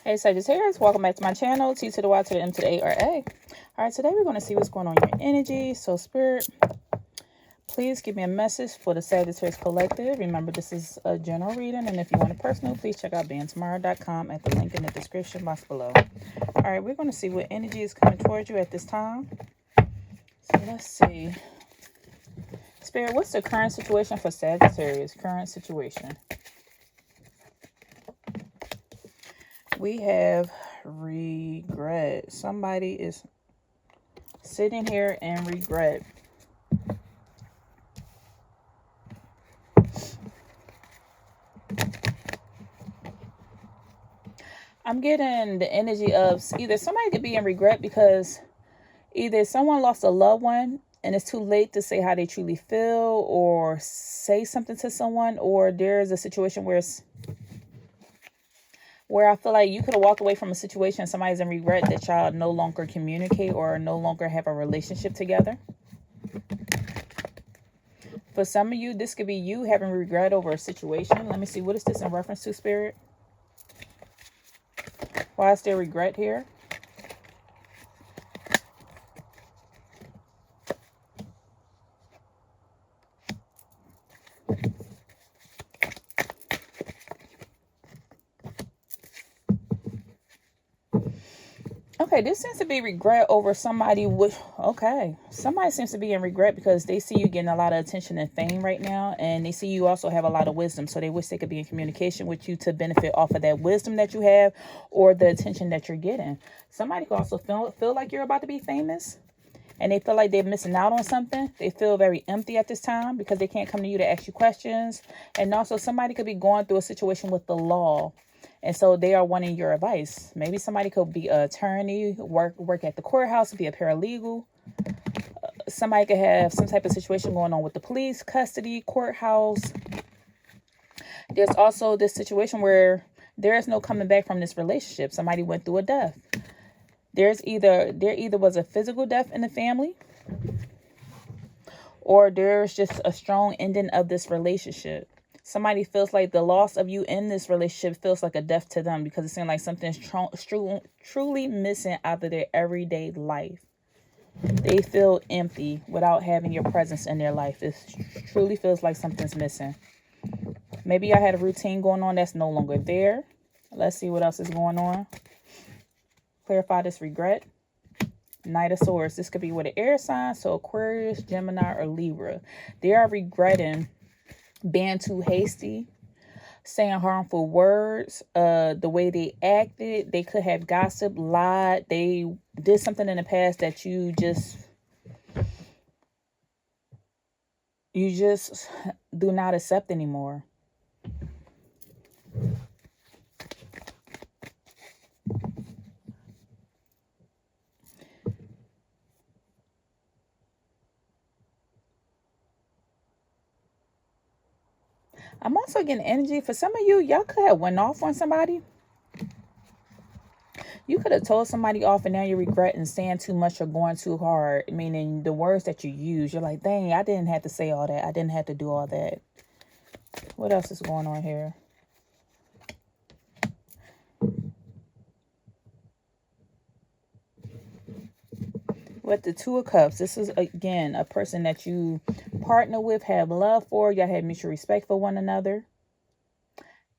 Hey Sagittarius, welcome back to my channel. T to the Y to the M to the A or A. Alright, today we're going to see what's going on in your energy. So Spirit, please give me a message for the Sagittarius Collective. Remember, this is a general reading, and if you want a personal, please check out bantomorrow.com at the link in the description box below. Alright, we're going to see what energy is coming towards you at this time. So let's see. Spirit, what's the current situation for Sagittarius? Current situation. We have regret. Somebody is sitting here in regret. I'm getting the energy of either somebody could be in regret because either someone lost a loved one and it's too late to say how they truly feel or say something to someone, or there's a situation where I feel like you could have walked away from a situation, somebody's in regret that y'all no longer communicate or no longer have a relationship together. For some of you, this could be you having regret over a situation. Let me see, what is this in reference to, Spirit? Why is there regret here? Okay, this seems to be regret over somebody with, okay, somebody seems to be in regret because they see you getting a lot of attention and fame right now, and they see you also have a lot of wisdom, so they wish they could be in communication with you to benefit off of that wisdom that you have or the attention that you're getting. Somebody could also feel like you're about to be famous, and they feel like they're missing out on something. They feel very empty at this time because they can't come to you to ask you questions. And also somebody could be going through a situation with the law, and so they are wanting your advice. Maybe somebody could be an attorney, work at the courthouse, be a paralegal. Somebody could have some type of situation going on with the police, custody, courthouse. There's also this situation where there is no coming back from this relationship. Somebody went through a death. There either was a physical death in the family, or there's just a strong ending of this relationship. Somebody feels like the loss of you in this relationship feels like a death to them because it seems like something's truly missing out of their everyday life. They feel empty without having your presence in their life. It truly feels like something's missing. Maybe I had a routine going on that's no longer there. Let's see what else is going on. Clarify this regret. Knight of Swords. This could be with an air sign, so Aquarius, Gemini, or Libra. They are regretting being too hasty, saying harmful words, the way they acted. They could have gossiped, lied. They did something in the past that you just do not accept anymore. I'm also getting energy for some of you. Y'all could have went off on somebody. You could have told somebody off and now you're regretting saying too much or going too hard. Meaning the words that you use. You're like, dang, I didn't have to say all that. I didn't have to do all that. What else is going on here? With the Two of Cups, this is, again, a person that you partner with, have love for. Y'all had mutual respect for one another.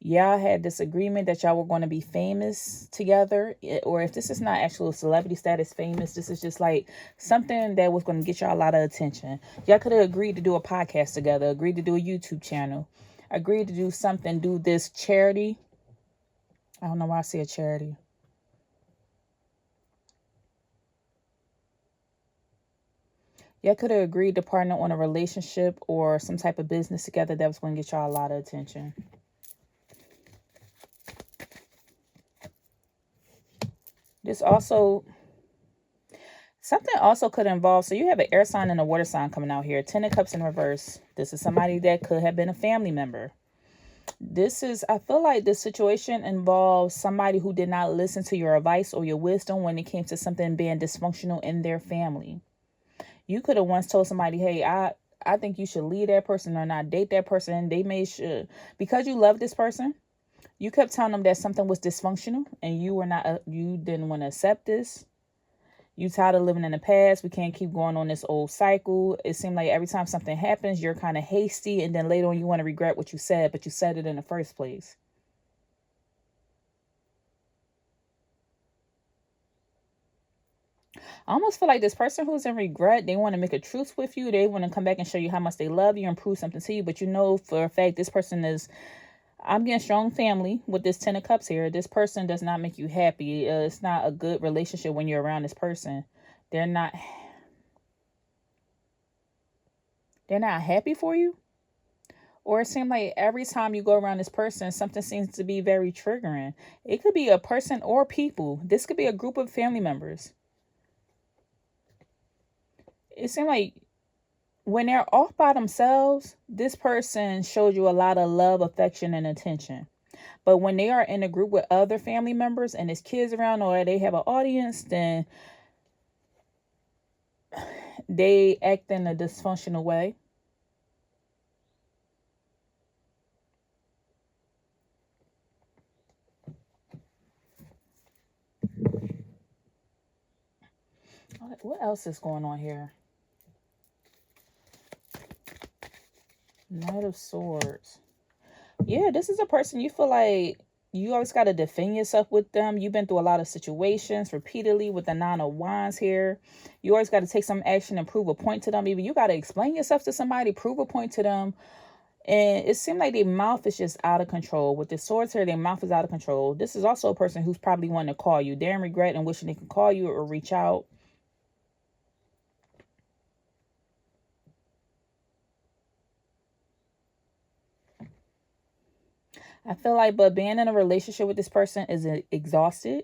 Y'all had this agreement that y'all were going to be famous together. Or if this is not actual celebrity status famous, this is just like something that was going to get y'all a lot of attention. Y'all could have agreed to do a podcast together, agreed to do a YouTube channel, agreed to do something, do this charity. I don't know why I say a charity. Y'all could have agreed to partner on a relationship or some type of business together that was going to get y'all a lot of attention. This also, something also could involve, so you have an air sign and a water sign coming out here. 10 of Cups in reverse. This is somebody that could have been a family member. I feel like this situation involves somebody who did not listen to your advice or your wisdom when it came to something being dysfunctional in their family. You could have once told somebody, hey, I think you should leave that person or not date that person. They may should, because you love this person, You kept telling them that something was dysfunctional and you didn't want to accept this. You tired of living in the past. We can't keep going on this old cycle. It seemed like every time something happens, you're kind of hasty, and then later on you want to regret what you said, but you said it in the first place. I almost feel like this person who's in regret, they want to make a truce with you. They want to come back and show you how much they love you and prove something to you. But you know for a fact this person is, I'm getting strong family with this 10 of cups here. This person does not make you happy. It's not a good relationship when you're around this person. They're not happy for you. Or it seems like every time you go around this person, something seems to be very triggering. It could be a person or people. This could be a group of family members. It seems like when they're off by themselves, this person showed you a lot of love, affection, and attention. But when they are in a group with other family members and there's kids around or they have an audience, then they act in a dysfunctional way. What else is going on here? Knight of Swords. Yeah, this is a person you feel like you always got to defend yourself with them. You've been through a lot of situations repeatedly with the Nine of Wands here. You always got to take some action and prove a point to them. Even you got to explain yourself to somebody, prove a point to them. And it seemed like their mouth is just out of control. With the swords here, their mouth is out of control. This is also a person who's probably wanting to call you. They're in regret and wishing they could call you or reach out. I feel like, but being in a relationship with this person is exhausting.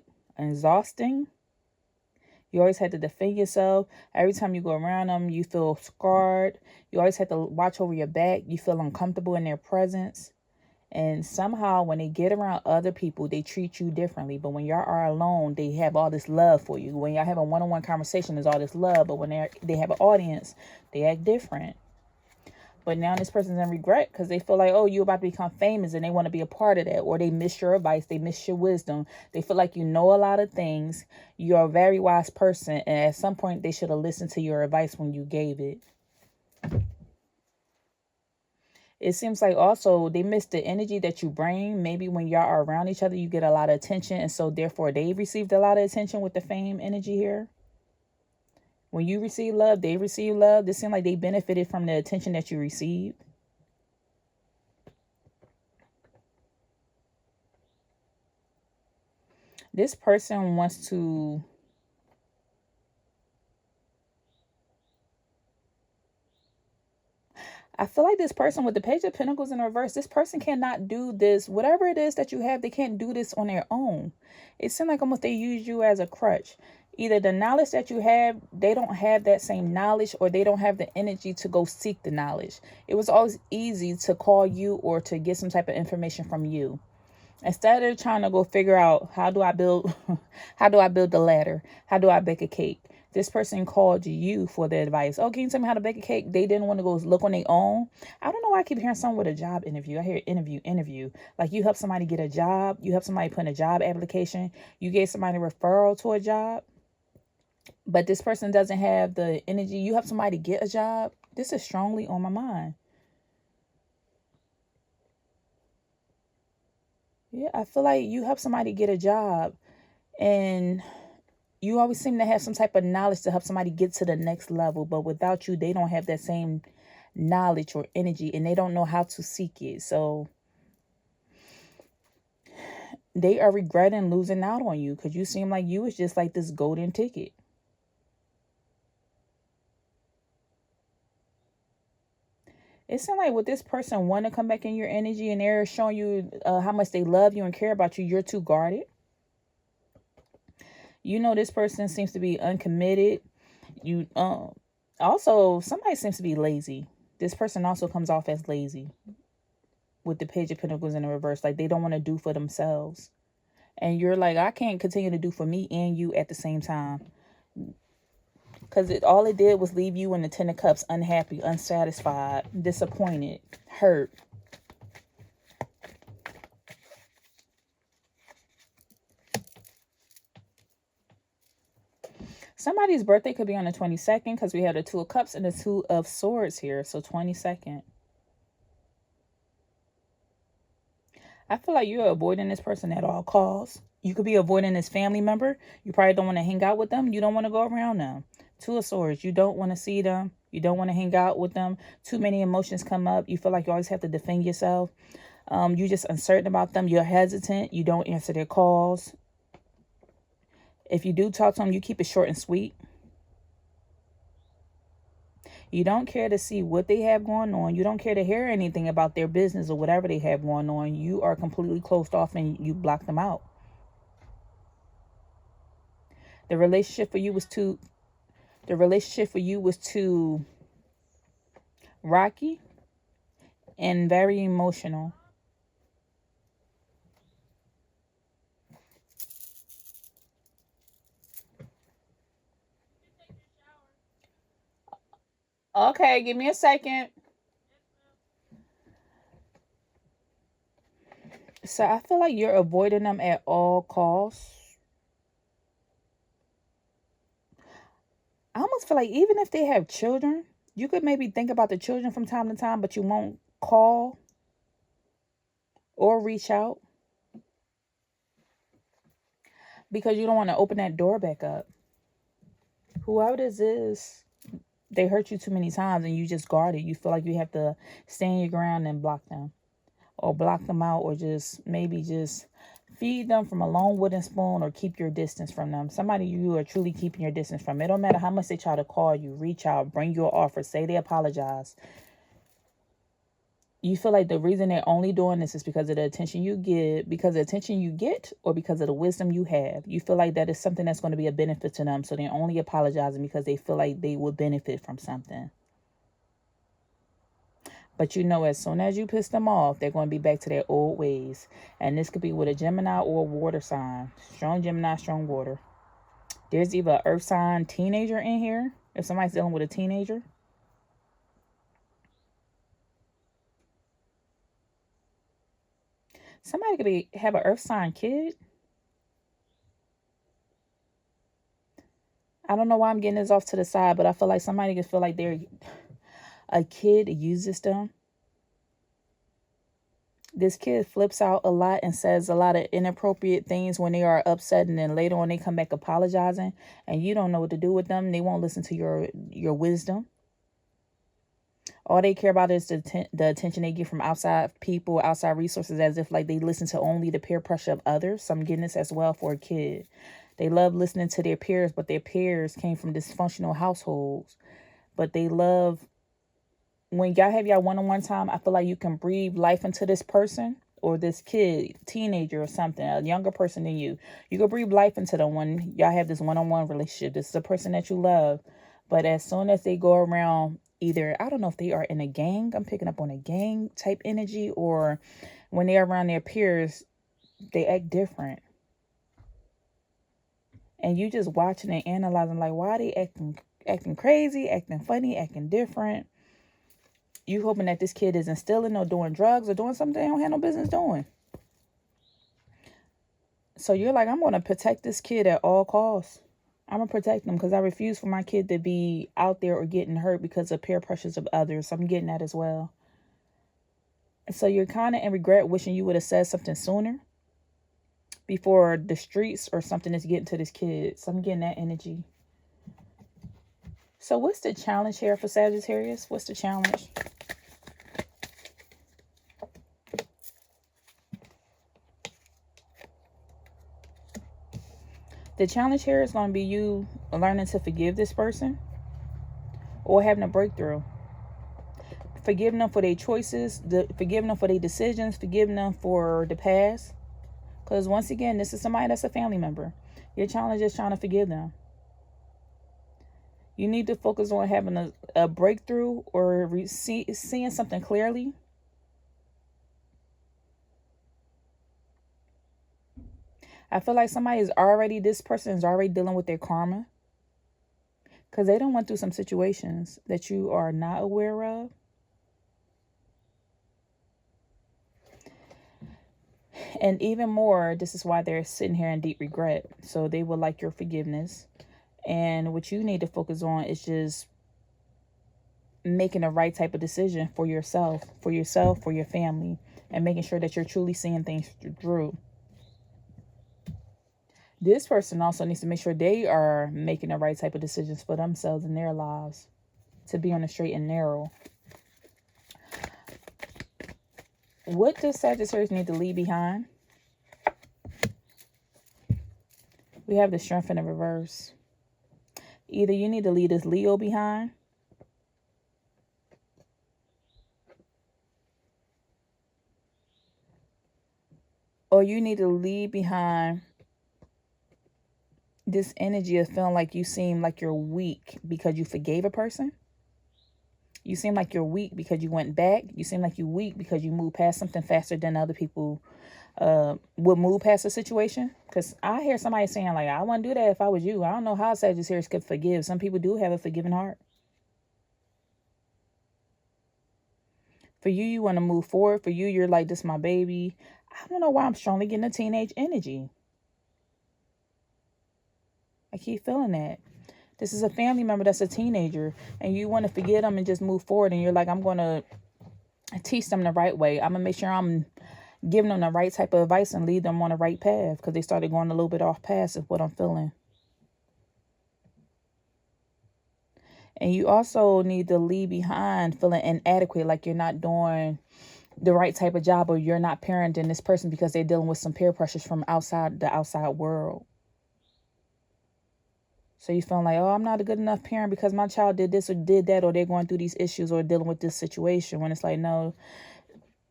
You always have to defend yourself. Every time you go around them, you feel scarred. You always have to watch over your back. You feel uncomfortable in their presence. And somehow when they get around other people, they treat you differently. But when y'all are alone, they have all this love for you. When y'all have a one-on-one conversation, there's all this love. But when they have an audience, they act different. But now this person's in regret because they feel like, oh, you're about to become famous and they want to be a part of that. Or they miss your advice. They miss your wisdom. They feel like you know a lot of things. You're a very wise person. And at some point, they should have listened to your advice when you gave it. It seems like also they miss the energy that you bring. Maybe when y'all are around each other, you get a lot of attention. And so therefore, they received a lot of attention with the fame energy here. When you receive love, they receive love. It seems like they benefited from the attention that you received. This person wants to... I feel like this person with the Page of Pentacles in reverse, this person cannot do this. Whatever it is that you have, they can't do this on their own. It seems like almost they use you as a crutch. Either the knowledge that you have, they don't have that same knowledge, or they don't have the energy to go seek the knowledge. It was always easy to call you or to get some type of information from you. Instead of trying to go figure out how do I build the ladder? How do I bake a cake? This person called you for the advice. Oh, can you tell me how to bake a cake? They didn't want to go look on their own. I don't know why I keep hearing someone with a job interview. I hear interview. Like you help somebody get a job. You help somebody put in a job application. You gave somebody a referral to a job. But this person doesn't have the energy. You help somebody get a job. This is strongly on my mind. Yeah, I feel like you help somebody get a job and you always seem to have some type of knowledge to help somebody get to the next level. But without you, they don't have that same knowledge or energy and they don't know how to seek it. So they are regretting losing out on you because you seem like you was just like this golden ticket. It seems like with this person want to come back in your energy and they're showing you how much they love you and care about you, you're too guarded. You know, this person seems to be uncommitted. You also, somebody seems to be lazy. This person also comes off as lazy with the Page of Pentacles in the reverse. Like they don't want to do for themselves. And you're like, I can't continue to do for me and you at the same time. Because all it did was leave you in the Ten of Cups, unhappy, unsatisfied, disappointed, hurt. Somebody's birthday could be on the 22nd because we have the Two of Cups and the Two of Swords here. So 22nd. I feel like you're avoiding this person at all costs. You could be avoiding this family member. You probably don't want to hang out with them. You don't want to go around them. Two of Swords. You don't want to see them. You don't want to hang out with them. Too many emotions come up. You feel like you always have to defend yourself. You're just uncertain about them. You're hesitant. You don't answer their calls. If you do talk to them, you keep it short and sweet. You don't care to see what they have going on. You don't care to hear anything about their business or whatever they have going on. You are completely closed off and you block them out. The relationship for you was too rocky and very emotional. Okay, give me a second. So I feel like you're avoiding them at all costs. I almost feel like even if they have children, you could maybe think about the children from time to time, but you won't call or reach out because you don't want to open that door back up. Whoever this is, they hurt you too many times and you just guard it. You feel like you have to stand your ground and block them or block them out, or just maybe just feed them from a long wooden spoon or keep your distance from them. Somebody you are truly keeping your distance from. It don't matter how much they try to call you, reach out, bring you an offer, say they apologize. You feel like the reason they're only doing this is because of the attention you give, because of the attention you get, or because of the wisdom you have. You feel like that is something that's going to be a benefit to them. So they're only apologizing because they feel like they would benefit from something. But you know, as soon as you piss them off, they're going to be back to their old ways. And this could be with a Gemini or a water sign. Strong Gemini, strong water. There's either an earth sign teenager in here, if somebody's dealing with a teenager. Somebody could have an earth sign kid. I don't know why I'm getting this off to the side, but I feel like somebody could feel like they're a kid uses them. This kid flips out a lot and says a lot of inappropriate things when they are upset, and then later on they come back apologizing and you don't know what to do with them. They won't listen to your wisdom. All they care about is the attention they get from outside people, outside resources, as if like they listen to only the peer pressure of others. So I'm getting this as well for a kid. They love listening to their peers, but their peers came from dysfunctional households. But they love, when y'all have y'all one-on-one time, I feel like you can breathe life into this person or this kid, teenager or something, a younger person than you. You can breathe life into them when y'all have this one-on-one relationship. This is a person that you love. But as soon as they go around, either, I don't know if they are in a gang, I'm picking up on a gang type energy, or when they're around their peers, they act different. And you just watching and analyzing, like, why are they acting crazy, acting funny, acting different? You hoping that this kid isn't stealing or doing drugs or doing something they don't have no business doing. So you're like, I'm going to protect this kid at all costs. I'm going to protect them because I refuse for my kid to be out there or getting hurt because of peer pressures of others. So I'm getting that as well. So you're kind of in regret, wishing you would have said something sooner before the streets or something is getting to this kid. So I'm getting that energy. So what's the challenge here for Sagittarius? What's the challenge? The challenge here is going to be you learning to forgive this person or having a breakthrough. Forgiving them for their choices, forgiving them for their decisions, forgiving them for the past. Because once again, this is somebody that's a family member. Your challenge is trying to forgive them. You need to focus on having a breakthrough or seeing something clearly. I feel like this person is already dealing with their karma. Because they done went through some situations that you are not aware of. And even more, this is why they're sitting here in deep regret. So they would like your forgiveness. And what you need to focus on is just making the right type of decision for yourself, for your family, and making sure that you're truly seeing things through. This person also needs to make sure they are making the right type of decisions for themselves in their lives to be on the straight and narrow. What does Sagittarius need to leave behind? We have the Strength in the reverse. Either you need to leave this Leo behind, or you need to leave behind this energy of feeling like you seem like you're weak because you forgave a person. You seem like you're weak because you went back. You seem like you're weak because you moved past something faster than other people would move past a situation. Because I hear somebody saying, like, I wouldn't do that if I was you. I don't know how Sagittarius could forgive. Some people do have a forgiving heart. For you, you want to move forward. For you, you're like, this is my baby. I don't know why I'm strongly getting a teenage energy. I keep feeling that. This is a family member that's a teenager, and you want to forget them and just move forward. And you're like, I'm going to teach them the right way. I'm going to make sure I'm giving them the right type of advice and lead them on the right path, because they started going a little bit off path is what I'm feeling. And you also need to leave behind feeling inadequate, like you're not doing the right type of job, or you're not parenting this person because they're dealing with some peer pressures from outside the outside world. So you feel like, oh, I'm not a good enough parent because my child did this or did that, or they're going through these issues or dealing with this situation. When it's like, no,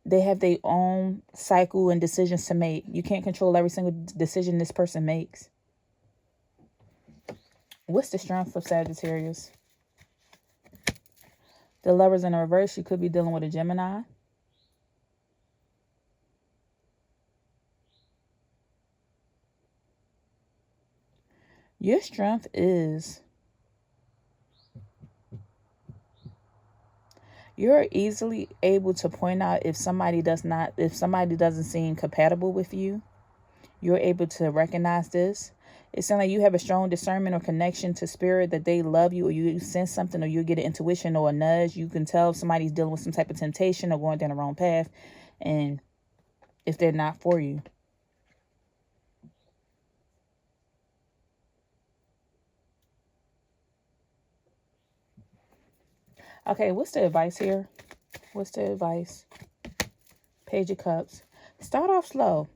they have their own cycle and decisions to make. You can't control every single decision this person makes. What's the strength of Sagittarius? The Lovers in the reverse. You could be dealing with a Gemini. Your strength is you're easily able to point out if somebody doesn't seem compatible with you. You're able to recognize this. It sounds like you have a strong discernment or connection to spirit, that they love you, or you sense something, or you get an intuition or a nudge. You can tell if somebody's dealing with some type of temptation or going down the wrong path, and if they're not for you. Okay, what's the advice here? What's the advice? Page of Cups. Start off slow.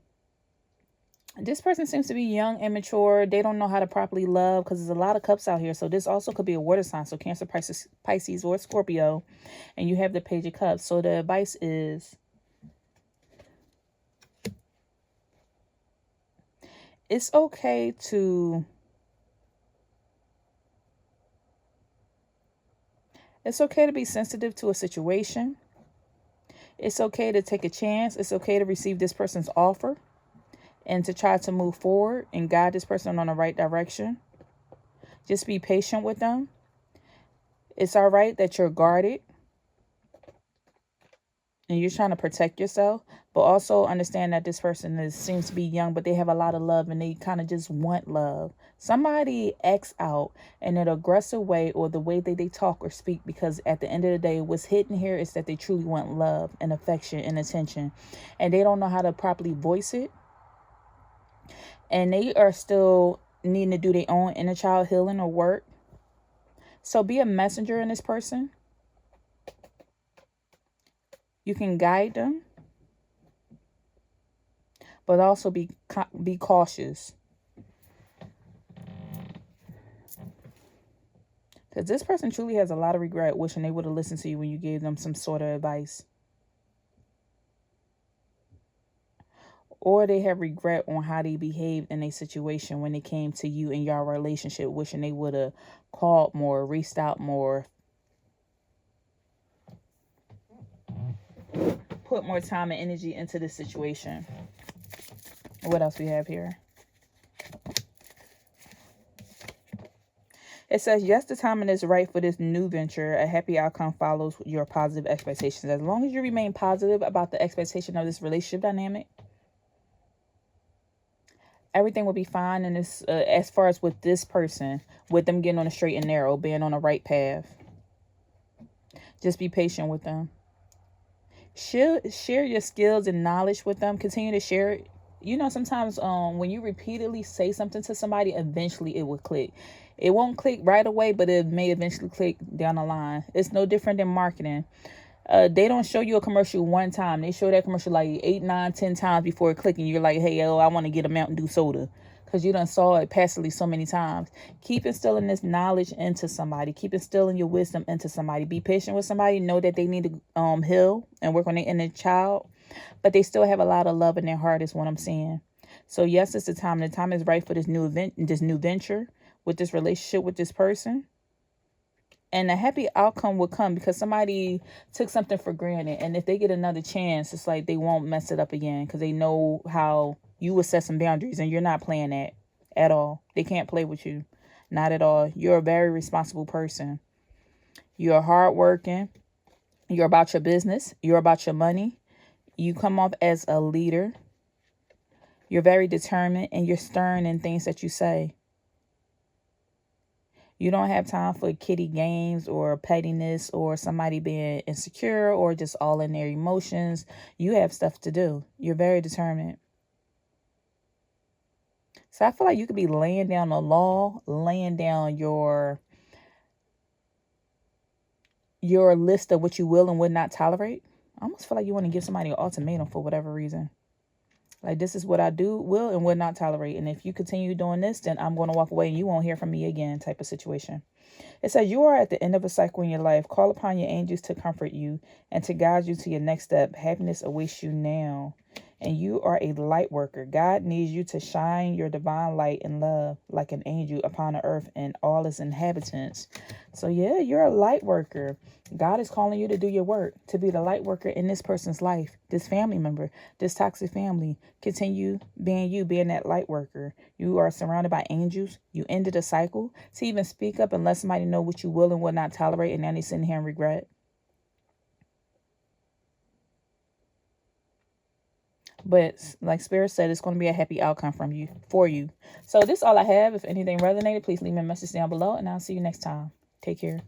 This person seems to be young, immature. They don't know how to properly love, because there's a lot of cups out here. So this also could be a water sign. So Cancer, Pisces, or Scorpio. And you have the Page of Cups. So the advice is, it's okay to be sensitive to a situation. It's okay to take a chance. It's okay to receive this person's offer and to try to move forward and guide this person on the right direction. Just be patient with them. It's all right that you're guarded and you're trying to protect yourself, but also understand that this person seems to be young, but they have a lot of love and they kind of just want love. Somebody acts out in an aggressive way, or the way that they talk or speak, because at the end of the day, what's hidden here is that they truly want love and affection and attention, and they don't know how to properly voice it. And they are still needing to do their own inner child healing or work. So be a messenger in this person. You can guide them, but also be cautious. Because this person truly has a lot of regret, wishing they would have listened to you when you gave them some sort of advice. Or they have regret on how they behaved in a situation when it came to you and your relationship, wishing they would have called more, reached out more, put more time and energy into this situation. What else we have here? It says, yes, the timing is right for this new venture. A happy outcome follows your positive expectations. As long as you remain positive about the expectation of this relationship dynamic, Everything will be fine. And this, as far as with this person, with them getting on a straight and narrow, being on the right path. Just be patient with them. Share your skills and knowledge with them. Continue to share it. You know, sometimes when you repeatedly say something to somebody, eventually it will click. It won't click right away, but it may eventually click down the line. It's no different than marketing. They don't show you a commercial one time. They show that commercial like 8, 9, 10 times before it clicking. You're like, hey, yo, I want to get a Mountain Dew soda. Because you done saw it passively so many times. Keep instilling this knowledge into somebody. Keep instilling your wisdom into somebody. Be patient with somebody. Know that they need to heal and work on their inner child. But they still have a lot of love in their heart is what I'm saying. So yes, it's the time. The time is right for this new event, this new venture with this relationship with this person. And a happy outcome will come because somebody took something for granted. And if they get another chance, it's like they won't mess it up again because they know how you will set some boundaries and you're not playing that at all. They can't play with you. Not at all. You're a very responsible person. You're hardworking. You're about your business. You're about your money. You come off as a leader. You're very determined and you're stern in things that you say. You don't have time for kiddie games or pettiness or somebody being insecure or just all in their emotions. You have stuff to do. You're very determined. So I feel like you could be laying down the law, laying down your list of what you will and would not tolerate. I almost feel like you want to give somebody an ultimatum for whatever reason. Like, this is what I will and will not tolerate. And if you continue doing this, then I'm going to walk away and you won't hear from me again type of situation. It says you are at the end of a cycle in your life. Call upon your angels to comfort you and to guide you to your next step. Happiness awaits you now. And you are a light worker. God needs you to shine your divine light and love like an angel upon the earth and all its inhabitants. So yeah, you're a light worker. God is calling you to do your work, to be the light worker in this person's life, this family member, this toxic family. Continue being you, being that light worker. You are surrounded by angels. You ended a cycle. To even speak up and let somebody know what you will and will not tolerate, and then they sit here and regret. But like Spirit said, it's going to be a happy outcome for you. So this is all I have. If anything resonated, please leave me a message down below, and I'll see you next time. Take care.